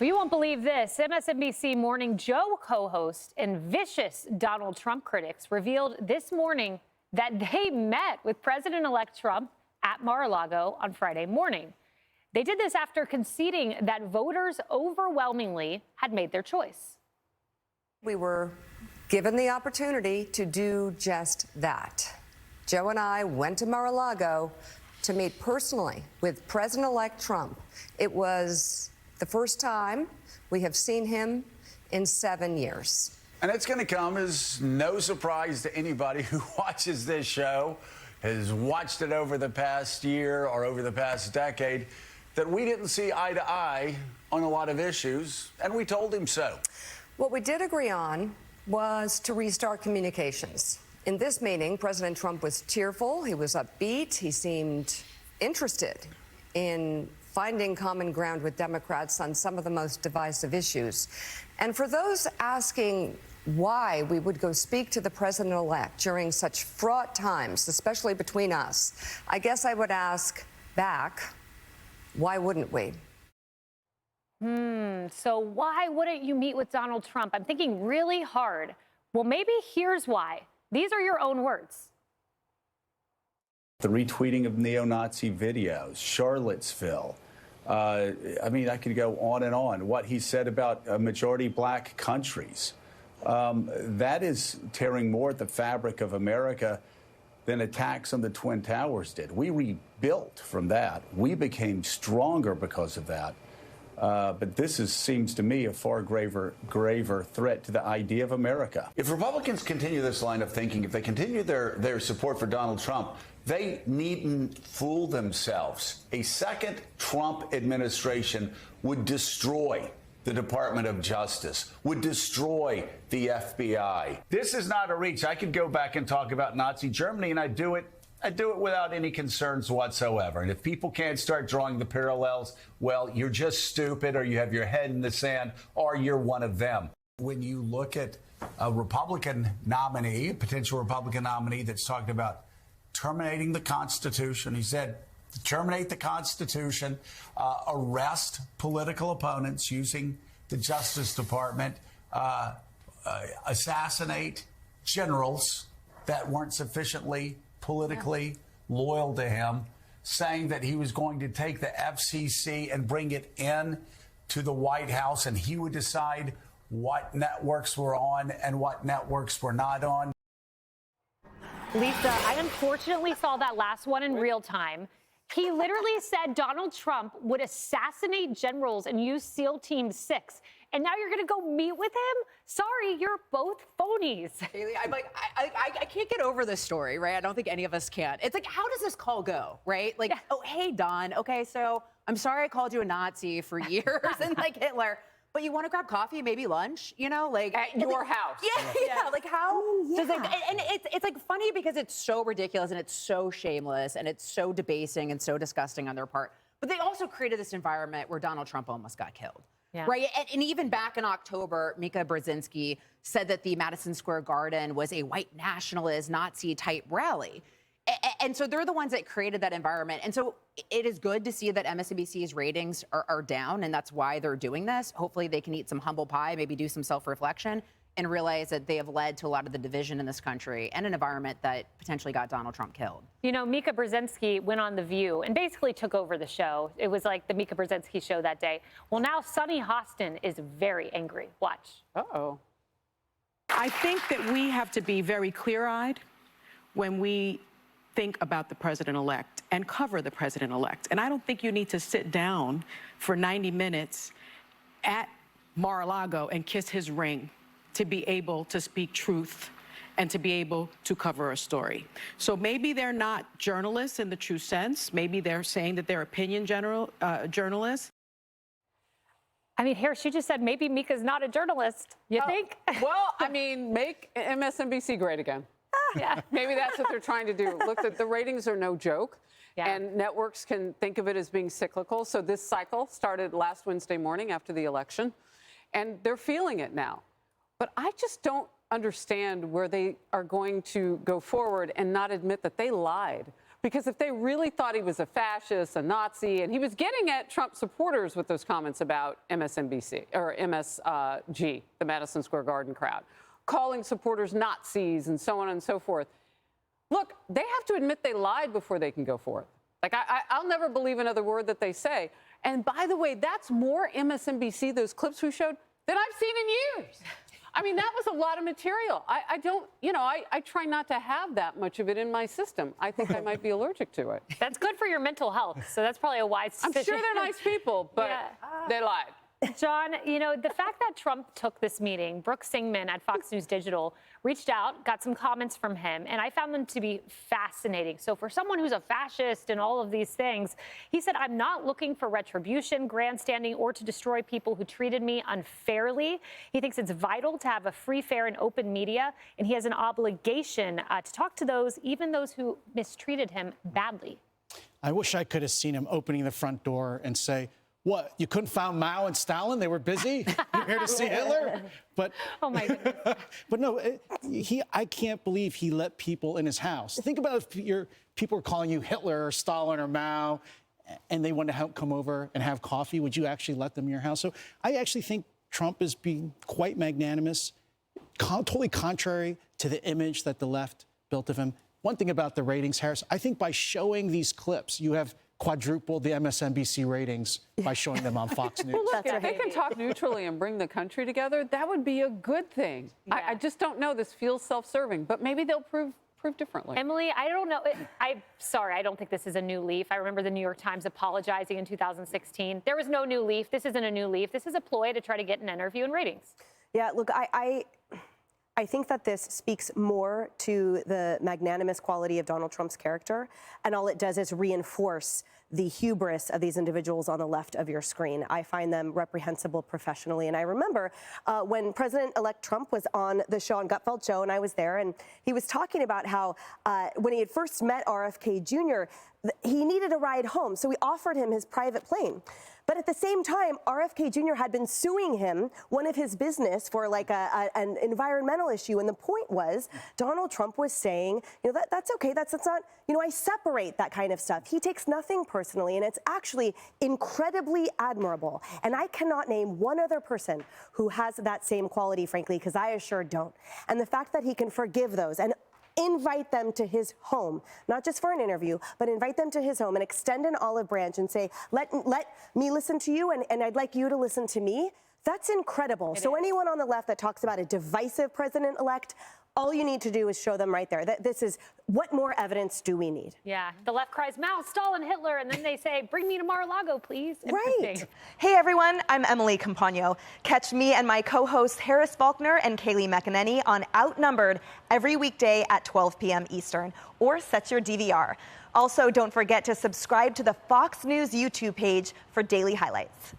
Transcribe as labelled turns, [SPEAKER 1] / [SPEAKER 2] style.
[SPEAKER 1] Well, you won't believe this. MSNBC Morning Joe co-host and vicious Donald Trump critics revealed this morning that they met with President-elect Trump at Mar-a-Lago on Friday morning. They did this after conceding that voters overwhelmingly had made their choice.
[SPEAKER 2] We were given the opportunity to do just that. Joe and I went to Mar-a-Lago to meet personally with President-elect Trump. It was the first time we have seen him in 7 years.
[SPEAKER 3] And it's going to come as no surprise to anybody who watches this show, has watched it over the past year or over the past decade, that we didn't see eye to eye on a lot of issues, and we told him so.
[SPEAKER 2] What we did agree on was to restart communications. In this meeting, President Trump was cheerful, he was upbeat, he seemed interested in finding common ground with Democrats on some of the most divisive issues. And for those asking why we would go speak to the president-elect during such fraught times, especially between us, I guess I would ask back, why wouldn't we?
[SPEAKER 1] So why wouldn't you meet with Donald Trump? I'm thinking really hard. Well, maybe here's why. These are your own words.
[SPEAKER 3] The retweeting of neo-Nazi videos, Charlottesville. I mean, I could go on and on. What he said about majority black countries. That is tearing more at the fabric of America than attacks on the Twin Towers did. We rebuilt from that. We became stronger because of that. But this seems to me a far graver threat to the idea of America. If Republicans continue this line of thinking, if they continue their support for Donald Trump, they needn't fool themselves. A second Trump administration would destroy the Department of Justice, would destroy the FBI. This is not a reach. I could go back and talk about Nazi Germany, and I'd do it without any concerns whatsoever. And if people can't start drawing the parallels, well, you're just stupid, or you have your head in the sand, or you're one of them. When you look at a Republican nominee, a potential Republican nominee that's talking about terminating the Constitution, he said, terminate the Constitution, arrest political opponents using the Justice Department, assassinate generals that weren't sufficiently politically loyal to him, saying that he was going to take the FCC and bring it in to the White House, and he would decide what networks were on and what networks were not on.
[SPEAKER 1] Lisa, I unfortunately saw that last one in real time. He literally said Donald Trump would assassinate generals and use SEAL Team 6. And now you're going to go meet with him? Sorry, you're both phonies.
[SPEAKER 4] Haley, I can't get over this story, right? I don't think any of us can. It's like, how does this call go, right? Like, oh, hey, Don. Okay, so I'm sorry I called you a Nazi for years and like Hitler. But you want to grab coffee, maybe lunch, you know, like
[SPEAKER 5] at your house.
[SPEAKER 4] Yeah. Like how does it? And it's like funny because it's so ridiculous and it's so shameless and it's so debasing and so disgusting on their part. But they also created this environment where Donald Trump almost got killed. Yeah. Right. And even back in October, Mika Brzezinski said that the Madison Square Garden was a white nationalist Nazi type rally. And so they're the ones that created that environment. And so it is good to see that MSNBC's ratings are down, and that's why they're doing this. Hopefully they can eat some humble pie, maybe do some self-reflection, and realize that they have led to a lot of the division in this country and an environment that potentially got Donald Trump killed.
[SPEAKER 1] You know, Mika Brzezinski went on The View and basically took over the show. It was like the Mika Brzezinski show that day. Well, now Sunny Hostin is very angry. Watch.
[SPEAKER 5] Uh-oh.
[SPEAKER 6] I think that we have to be very clear-eyed when we think about the president-elect and cover the president-elect. And I don't think you need to sit down for 90 minutes at Mar-a-Lago and kiss his ring to be able to speak truth and to be able to cover a story. So maybe they're not journalists in the true sense. Maybe they're saying that they're opinion journalists.
[SPEAKER 1] I mean, here, she just said maybe Mika's not a journalist. You think?
[SPEAKER 5] Well, I mean, make MSNBC great again.
[SPEAKER 1] Yeah.
[SPEAKER 5] Maybe that's what they're trying to do. Look, the ratings are no joke.
[SPEAKER 1] Yeah.
[SPEAKER 5] And networks can think of it as being cyclical. So this cycle started last Wednesday morning after the election, and they're feeling it now. But I just don't understand where they are going to go forward and not admit that they lied Because if they really thought he was a fascist, a Nazi, and he was getting at Trump supporters with those comments about MSNBC or MSG, the Madison Square Garden crowd, calling supporters Nazis and so on and so forth. Look, they have to admit they lied before they can go forth. Like, I'll never believe another word that they say. And by the way, that's more MSNBC, those clips we showed, than I've seen in years. I mean, that was a lot of material. I don't, you know, I try not to have that much of it in my system. I think I might be allergic to it.
[SPEAKER 1] That's good for your mental health, so that's probably a wise decision.
[SPEAKER 5] I'm sure they're nice people, but they lied.
[SPEAKER 1] John, you know, the fact that Trump took this meeting, Brooke Singman at Fox News Digital reached out, got some comments from him, and I found them to be fascinating. So for someone who's a fascist and all of these things, he said, I'm not looking for retribution, grandstanding, or to destroy people who treated me unfairly. He thinks it's vital to have a free, fair, and open media, and he has an obligation to talk to those, even those who mistreated him badly.
[SPEAKER 7] I wish I could have seen him opening the front door and say, what, you couldn't find Mao and Stalin? They were busy? You're here to see Hitler? But,
[SPEAKER 1] oh, my goodness.
[SPEAKER 7] But no, I can't believe he let people in his house. Think about if people were calling you Hitler or Stalin or Mao, and they wanted to come over and have coffee. Would you actually let them in your house? So I actually think Trump is being quite magnanimous, totally contrary to the image that the left built of him. One thing about the ratings, Harris, I think by showing these clips, you have quadrupled the MSNBC ratings by showing them on Fox News.
[SPEAKER 5] Well, look, if they can talk neutrally and bring the country together, that would be a good thing. Yeah. I just don't know. This feels self-serving, but maybe they'll prove differently.
[SPEAKER 1] Emily, I don't know. I'm sorry, I don't think this is a new leaf. I remember the New York Times apologizing in 2016. There was no new leaf. This isn't a new leaf. This is a ploy to try to get an interview and ratings.
[SPEAKER 8] Yeah, look, I think that this speaks more to the magnanimous quality of Donald Trump's character, and all it does is reinforce the hubris of these individuals on the left of your screen. I find them reprehensible professionally, and I remember when President-elect Trump was on the show, on Gutfeld Show, and I was there, and he was talking about how when he had first met RFK Jr., he needed a ride home, so he offered him his private plane. But at the same time, RFK Jr. had been suing him, one of his business, for like an environmental issue. And the point was, Donald Trump was saying, you know, that's okay. That's not, you know, I separate that kind of stuff. He takes nothing personally, and it's actually incredibly admirable. And I cannot name one other person who has that same quality, frankly, because I sure don't. And the fact that he can forgive those and invite them to his home, not just for an interview, but invite them to his home and extend an olive branch and say, let me listen to you and I'd like you to listen to me. That's incredible. So anyone on the left that talks about a divisive president-elect, all you need to do is show them right there that this is, what more evidence do we need?
[SPEAKER 1] Yeah, the left cries, Mao, Stalin, Hitler, and then they say, bring me to Mar-a-Lago, please.
[SPEAKER 8] Right.
[SPEAKER 9] Hey everyone, I'm Emily Campagno. Catch me and my co-hosts Harris Faulkner and Kaylee McEnany on Outnumbered every weekday at 12 p.m. Eastern, or set your DVR. Also, don't forget to subscribe to the Fox News YouTube page for daily highlights.